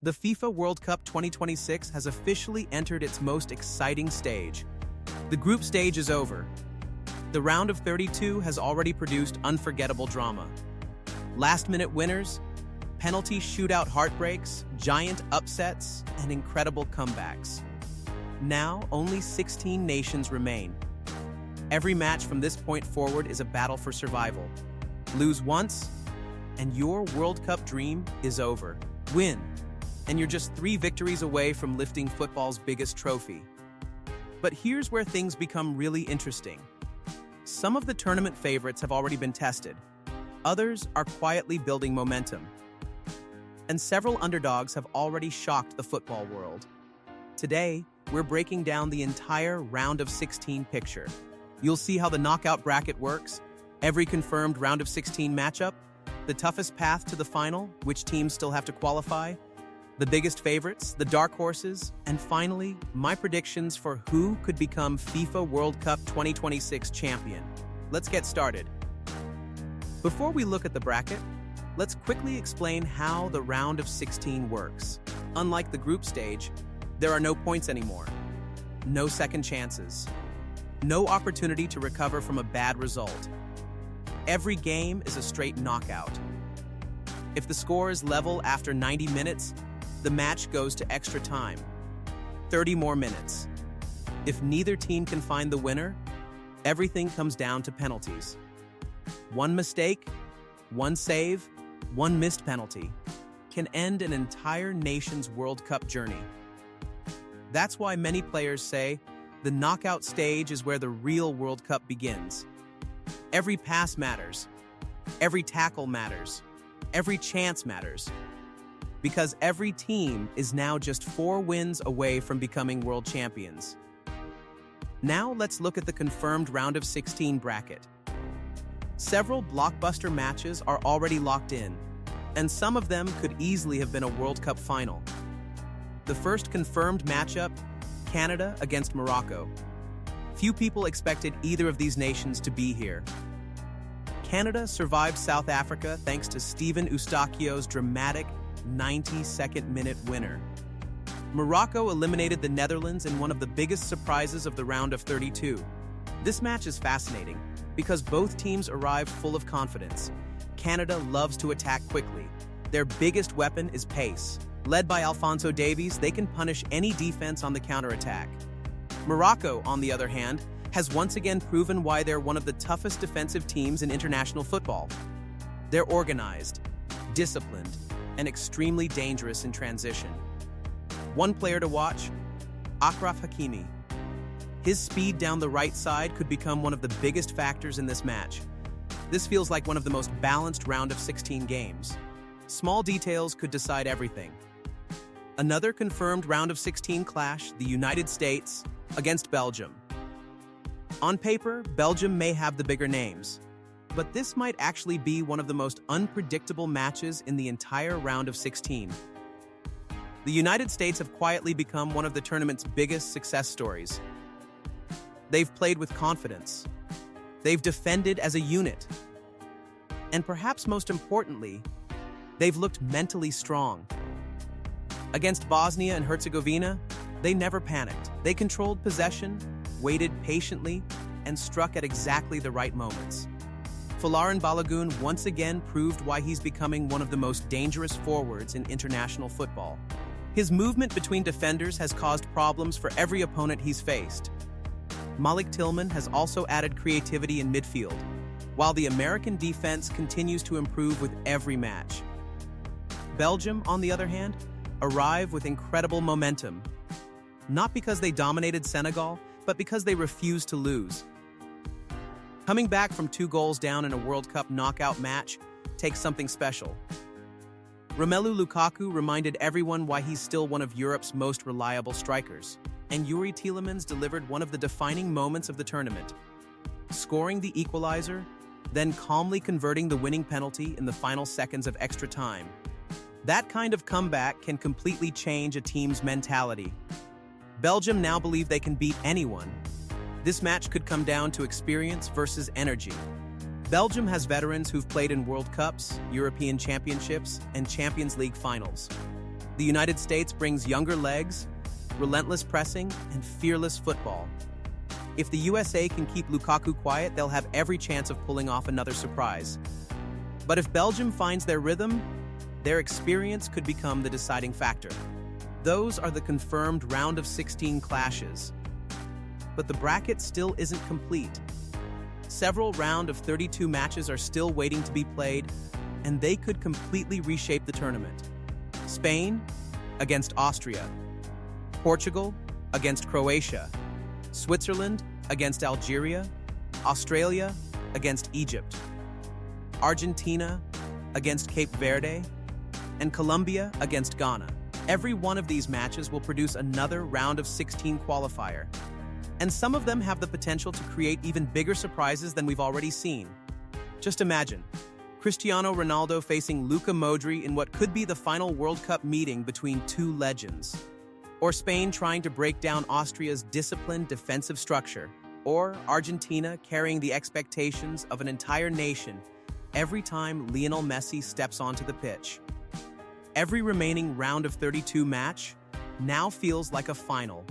The FIFA World Cup 2026 has officially entered its most exciting stage. The group stage is over. The round of 32 has already produced unforgettable drama. Last-minute winners, penalty shootout heartbreaks, giant upsets, and incredible comebacks. Now, only 16 nations remain. Every match from this point forward is a battle for survival. Lose once, and your World Cup dream is over. Win, and you're just 3 victories away from lifting football's biggest trophy. But here's where things become really interesting. Some of the tournament favorites have already been tested. Others are quietly building momentum. And several underdogs have already shocked the football world. Today, we're breaking down the entire round of 16 picture. You'll see how the knockout bracket works, every confirmed round of 16 matchup, the toughest path to the final, which teams still have to qualify, the biggest favorites, the dark horses, and finally, my predictions for who could become FIFA World Cup 2026 champion. Let's get started. Before we look at the bracket, let's quickly explain how the round of 16 works. Unlike the group stage, there are no points anymore, no second chances, no opportunity to recover from a bad result. Every game is a straight knockout. If the score is level after 90 minutes, the match goes to extra time, 30 more minutes. If neither team can find the winner, everything comes down to penalties. One mistake, one save, one missed penalty can end an entire nation's World Cup journey. That's why many players say the knockout stage is where the real World Cup begins. Every pass matters, every tackle matters, every chance matters. Because every team is now just 4 wins away from becoming world champions. Now let's look at the confirmed round of 16 bracket. Several blockbuster matches are already locked in, and some of them could easily have been a World Cup final. The first confirmed matchup, Canada against Morocco. Few people expected either of these nations to be here. Canada survived South Africa thanks to Steven Eustachio's dramatic 92nd minute winner. Morocco eliminated the Netherlands in one of the biggest surprises of the round of 32. This match is fascinating because both teams arrived full of confidence. Canada loves to attack quickly. Their biggest weapon is pace. Led by Alphonso Davies, they can punish any defense on the counterattack. Morocco, on the other hand, has once again proven why they're one of the toughest defensive teams in international football. They're organized, disciplined, and extremely dangerous in transition. One player to watch, Achraf Hakimi. His speed down the right side could become one of the biggest factors in this match. This feels like one of the most balanced round of 16 games. Small details could decide everything. Another confirmed round of 16 clash, the United States against Belgium. On paper, Belgium may have the bigger names, but this might actually be one of the most unpredictable matches in the entire round of 16. The United States have quietly become one of the tournament's biggest success stories. They've played with confidence. They've defended as a unit. And perhaps most importantly, they've looked mentally strong. Against Bosnia and Herzegovina, they never panicked. They controlled possession, waited patiently, and struck at exactly the right moments. Folarin Balogun once again proved why he's becoming one of the most dangerous forwards in international football. His movement between defenders has caused problems for every opponent he's faced. Malik Tillman has also added creativity in midfield, while the American defense continues to improve with every match. Belgium, on the other hand, arrive with incredible momentum. Not because they dominated Senegal, but because they refused to lose. Coming back from 2 goals down in a World Cup knockout match takes something special. Romelu Lukaku reminded everyone why he's still one of Europe's most reliable strikers, and Yuri Tielemans delivered one of the defining moments of the tournament, scoring the equalizer, then calmly converting the winning penalty in the final seconds of extra time. That kind of comeback can completely change a team's mentality. Belgium now believe they can beat anyone. This match could come down to experience versus energy. Belgium has veterans who've played in World Cups, European Championships, and Champions League finals. The United States brings younger legs, relentless pressing, and fearless football. If the USA can keep Lukaku quiet, they'll have every chance of pulling off another surprise. But if Belgium finds their rhythm, their experience could become the deciding factor. Those are the confirmed round of 16 clashes. But the bracket still isn't complete. Several round of 32 matches are still waiting to be played, and they could completely reshape the tournament. Spain against Austria, Portugal against Croatia, Switzerland against Algeria, Australia against Egypt, Argentina against Cape Verde, and Colombia against Ghana. Every one of these matches will produce another round of 16 qualifier, and some of them have the potential to create even bigger surprises than we've already seen. Just imagine Cristiano Ronaldo facing Luka Modric in what could be the final World Cup meeting between two legends. Or Spain trying to break down Austria's disciplined defensive structure. Or Argentina carrying the expectations of an entire nation every time Lionel Messi steps onto the pitch. Every remaining round of 32 match now feels like a final.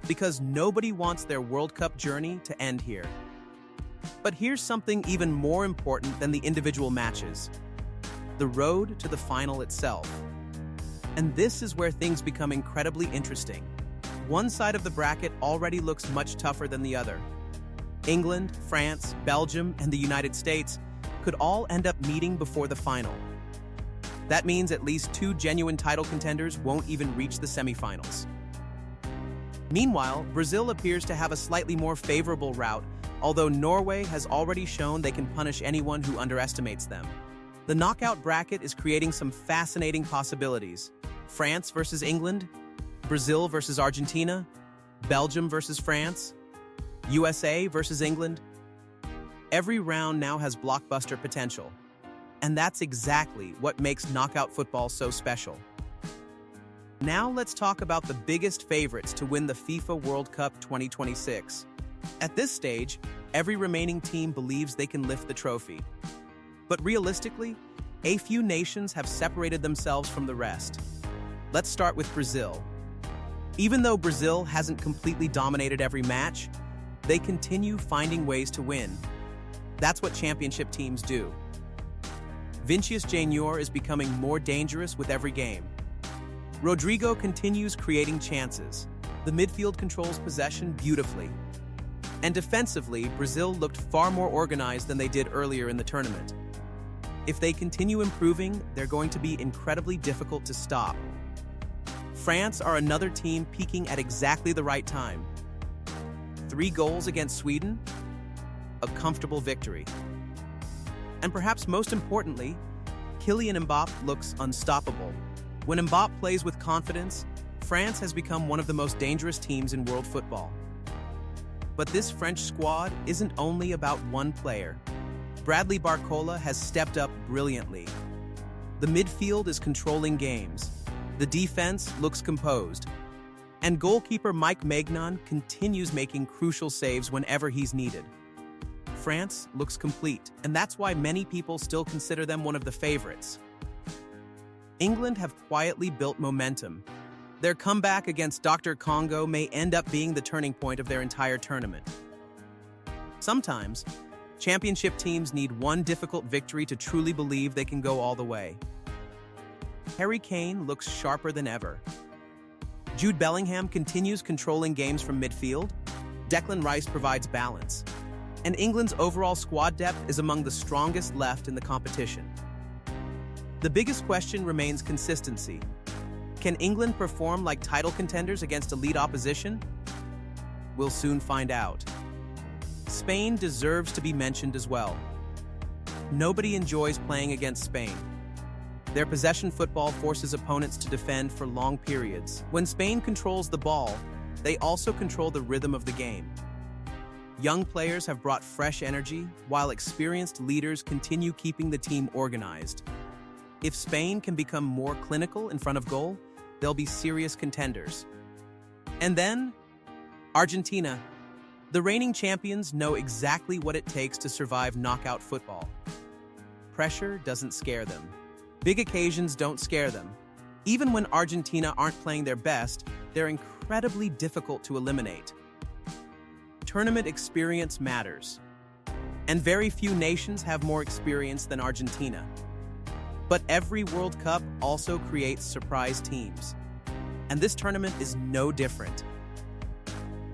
Because nobody wants their World Cup journey to end here. But here's something even more important than the individual matches: the road to the final itself. And this is where things become incredibly interesting. One side of the bracket already looks much tougher than the other. England, France, Belgium, and the United States could all end up meeting before the final. That means at least two genuine title contenders won't even reach the semifinals. Meanwhile, Brazil appears to have a slightly more favorable route, although Norway has already shown they can punish anyone who underestimates them. The knockout bracket is creating some fascinating possibilities. France versus England, Brazil versus Argentina, Belgium versus France, USA versus England. Every round now has blockbuster potential. And that's exactly what makes knockout football so special. Now let's talk about the biggest favorites to win the FIFA World Cup 2026. At this stage, every remaining team believes they can lift the trophy. But realistically, a few nations have separated themselves from the rest. Let's start with Brazil. Even though Brazil hasn't completely dominated every match, they continue finding ways to win. That's what championship teams do. Vinicius Junior is becoming more dangerous with every game. Rodrigo continues creating chances. The midfield controls possession beautifully. And defensively, Brazil looked far more organized than they did earlier in the tournament. If they continue improving, they're going to be incredibly difficult to stop. France are another team peaking at exactly the right time. 3 goals against Sweden, a comfortable victory. And perhaps most importantly, Kylian Mbappé looks unstoppable. When Mbappé plays with confidence, France has become one of the most dangerous teams in world football. But this French squad isn't only about one player. Bradley Barcola has stepped up brilliantly. The midfield is controlling games. The defense looks composed. And goalkeeper Mike Maignan continues making crucial saves whenever he's needed. France looks complete, and that's why many people still consider them one of the favorites. England have quietly built momentum. Their comeback against Dr. Congo may end up being the turning point of their entire tournament. Sometimes, championship teams need one difficult victory to truly believe they can go all the way. Harry Kane looks sharper than ever. Jude Bellingham continues controlling games from midfield. Declan Rice provides balance. And England's overall squad depth is among the strongest left in the competition. The biggest question remains consistency. Can England perform like title contenders against elite opposition? We'll soon find out. Spain deserves to be mentioned as well. Nobody enjoys playing against Spain. Their possession football forces opponents to defend for long periods. When Spain controls the ball, they also control the rhythm of the game. Young players have brought fresh energy, while experienced leaders continue keeping the team organized. If Spain can become more clinical in front of goal, they'll be serious contenders. And then, Argentina. The reigning champions know exactly what it takes to survive knockout football. Pressure doesn't scare them. Big occasions don't scare them. Even when Argentina aren't playing their best, they're incredibly difficult to eliminate. Tournament experience matters, and very few nations have more experience than Argentina. But every World Cup also creates surprise teams, and this tournament is no different.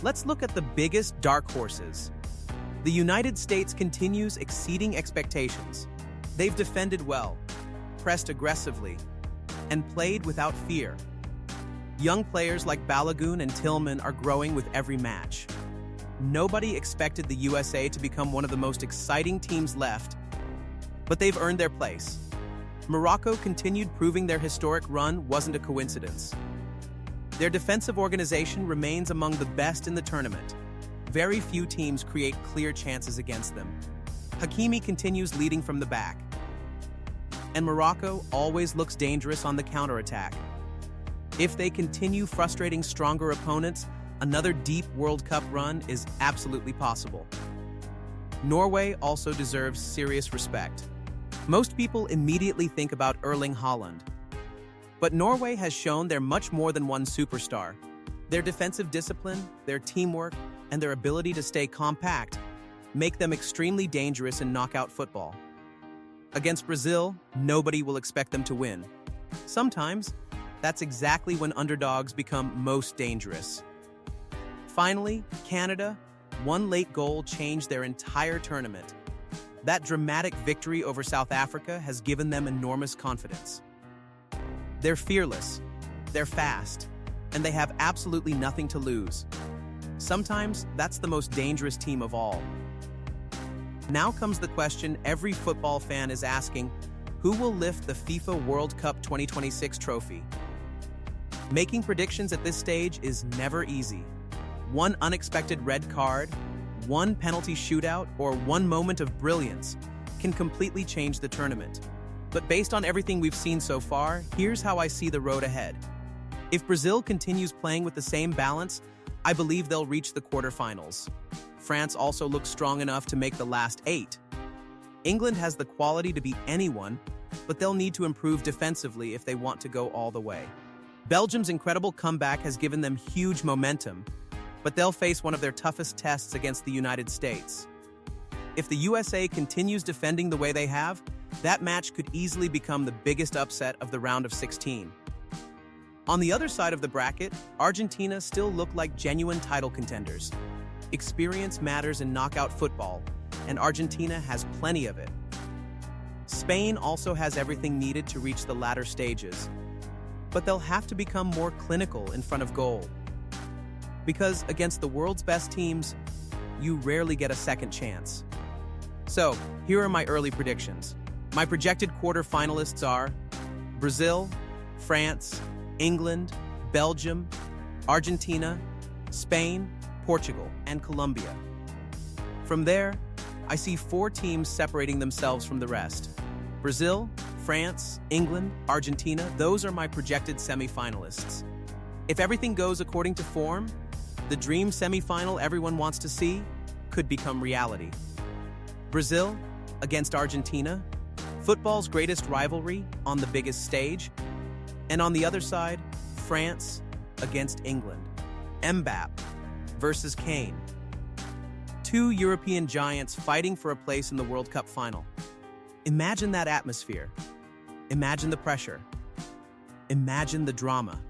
Let's look at the biggest dark horses. The United States continues exceeding expectations. They've defended well, pressed aggressively, and played without fear. Young players like Balogun and Tillman are growing with every match. Nobody expected the USA to become one of the most exciting teams left, but they've earned their place. Morocco continued proving their historic run wasn't a coincidence. Their defensive organization remains among the best in the tournament. Very few teams create clear chances against them. Hakimi continues leading from the back. And Morocco always looks dangerous on the counterattack. If they continue frustrating stronger opponents, another deep World Cup run is absolutely possible. Norway also deserves serious respect. Most people immediately think about Erling Haaland. But Norway has shown they're much more than one superstar. Their defensive discipline, their teamwork, and their ability to stay compact make them extremely dangerous in knockout football. Against Brazil, nobody will expect them to win. Sometimes, that's exactly when underdogs become most dangerous. Finally, Canada, one late goal changed their entire tournament. That dramatic victory over South Africa has given them enormous confidence. They're fearless, they're fast, and they have absolutely nothing to lose. Sometimes, that's the most dangerous team of all. Now comes the question every football fan is asking: who will lift the FIFA World Cup 2026 trophy? Making predictions at this stage is never easy. One unexpected red card, one penalty shootout, or one moment of brilliance can completely change the tournament. But based on everything we've seen so far, here's how I see the road ahead. If Brazil continues playing with the same balance, I believe they'll reach the quarterfinals. France also looks strong enough to make the last 8. England has the quality to beat anyone, but they'll need to improve defensively if they want to go all the way. Belgium's incredible comeback has given them huge momentum, but they'll face one of their toughest tests against the United States. If the USA continues defending the way they have, that match could easily become the biggest upset of the round of 16. On the other side of the bracket, Argentina still look like genuine title contenders. Experience matters in knockout football, and Argentina has plenty of it. Spain also has everything needed to reach the latter stages, but they'll have to become more clinical in front of goal. Because against the world's best teams, you rarely get a second chance. So, here are my early predictions. My projected quarterfinalists are Brazil, France, England, Belgium, Argentina, Spain, Portugal, and Colombia. From there, I see 4 teams separating themselves from the rest. Brazil, France, England, Argentina, those are my projected semifinalists. If everything goes according to form, the dream semifinal everyone wants to see could become reality. Brazil against Argentina, football's greatest rivalry on the biggest stage. And on the other side, France against England. Mbappe versus Kane. 2 European giants fighting for a place in the World Cup final. Imagine that atmosphere. Imagine the pressure. Imagine the drama.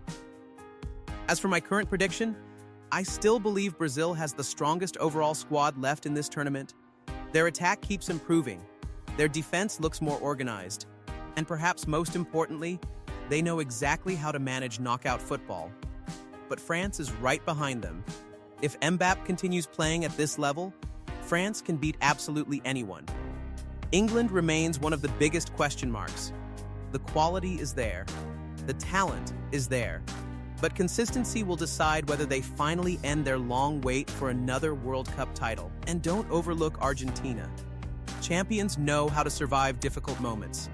As for my current prediction, I still believe Brazil has the strongest overall squad left in this tournament. Their attack keeps improving. Their defense looks more organized. And perhaps most importantly, they know exactly how to manage knockout football. But France is right behind them. If Mbappe continues playing at this level, France can beat absolutely anyone. England remains one of the biggest question marks. The quality is there. The talent is there. But consistency will decide whether they finally end their long wait for another World Cup title. And don't overlook Argentina. Champions know how to survive difficult moments.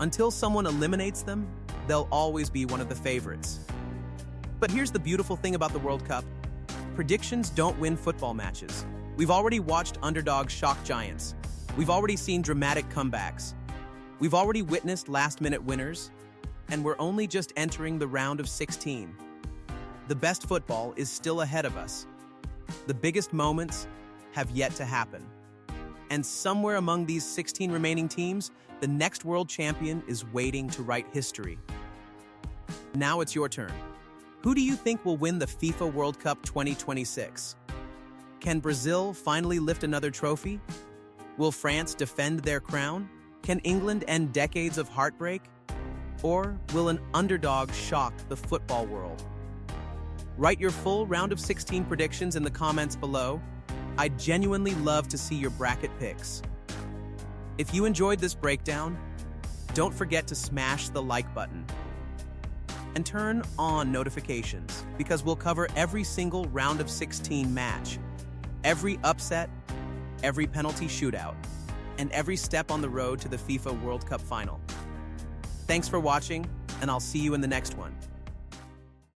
Until someone eliminates them, they'll always be one of the favorites. But here's the beautiful thing about the World Cup. Predictions don't win football matches. We've already watched underdogs shock giants. We've already seen dramatic comebacks. We've already witnessed last-minute winners. And we're only just entering the round of 16. The best football is still ahead of us. The biggest moments have yet to happen. And somewhere among these 16 remaining teams, the next world champion is waiting to write history. Now it's your turn. Who do you think will win the FIFA World Cup 2026? Can Brazil finally lift another trophy? Will France defend their crown? Can England end decades of heartbreak? Or will an underdog shock the football world? Write your full round of 16 predictions in the comments below. I'd genuinely love to see your bracket picks. If you enjoyed this breakdown, don't forget to smash the like button and turn on notifications because we'll cover every single round of 16 match, every upset, every penalty shootout, and every step on the road to the FIFA World Cup final. Thanks for watching, and I'll see you in the next one.